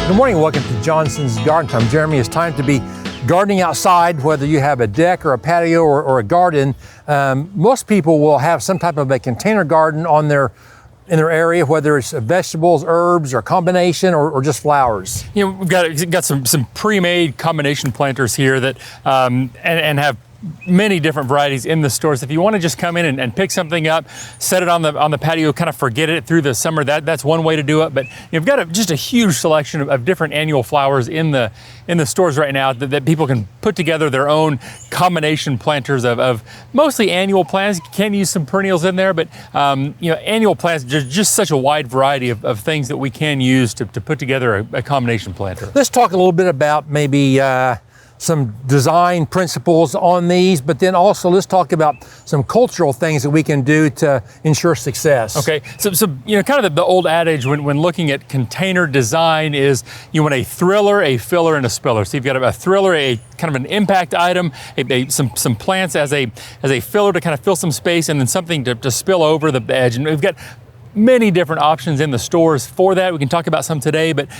Good morning, welcome to Johnson's Garden Time. Jeremy, it's time to be gardening outside, whether you have a deck or a patio or a garden. Most people will have some type of a container garden in their area, whether it's vegetables, herbs, or combination, or just flowers. You know, we've got some pre-made combination planters here that and have many different varieties in the stores. If you want to just come in and pick something up, set it on the patio, kind of forget it through the summer, that's one way to do it. But you've got just a huge selection of different annual flowers in the stores right now that people can put together their own combination planters of mostly annual plants. You can use some perennials in there, but annual plants, just such a wide variety of things that we can use to put together a combination planter. Let's talk a little bit about maybe some design principles on these, but then also let's talk about some cultural things that we can do to ensure success. Okay, so kind of the old adage when looking at container design is you want a thriller, a filler, and a spiller. So you've got a thriller, a kind of an impact item, some plants as a filler to kind of fill some space, and then something to spill over the edge. And we've got many different options in the stores for that. We can talk about some today, but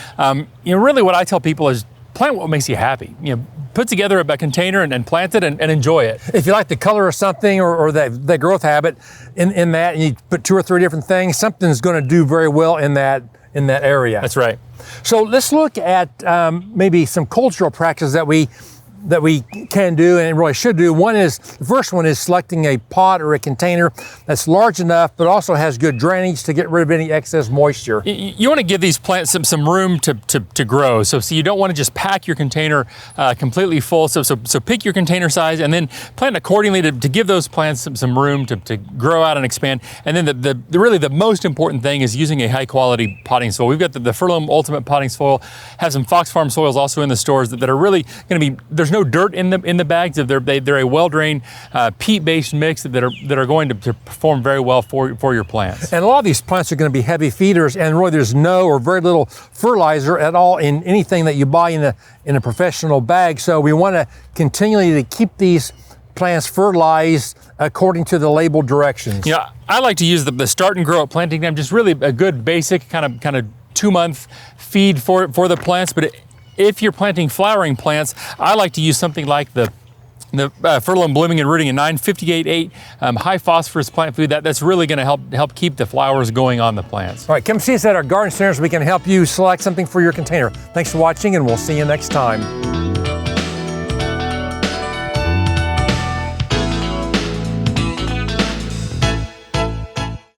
really what I tell people is plant what makes you happy. Put together a container and plant it and enjoy it. If you like the color of something or that growth habit in that, and you put 2 or 3 different things, something's going to do very well in that area. That's right. So let's look at maybe some cultural practices that we can do and really should do. The first one is selecting a pot or a container that's large enough but also has good drainage to get rid of any excess moisture. You want to give these plants some room to grow. So you don't want to just pack your container completely full. So pick your container size and then plant accordingly to give those plants some room to grow out and expand. And then the most important thing is using a high quality potting soil. We've got the Furlome Ultimate Potting Soil, have some Fox Farm soils also in the stores that are really going to be, there's no dirt in the bags. They're a well-drained peat-based mix that are going to perform very well for your plants. And a lot of these plants are going to be heavy feeders, and really there's no or very little fertilizer at all in anything that you buy in a professional bag. So we want to continually to keep these plants fertilized according to the labeled directions. I like to use the start and grow at planting time, just really a good basic kind of 2-month feed for the plants. But if you're planting flowering plants, I like to use something like the Furlome Blooming and Rooting in 958-8 high phosphorus plant food. That's really going to help keep the flowers going on the plants. All right, come see us at our garden centers. We can help you select something for your container. Thanks for watching, and we'll see you next time.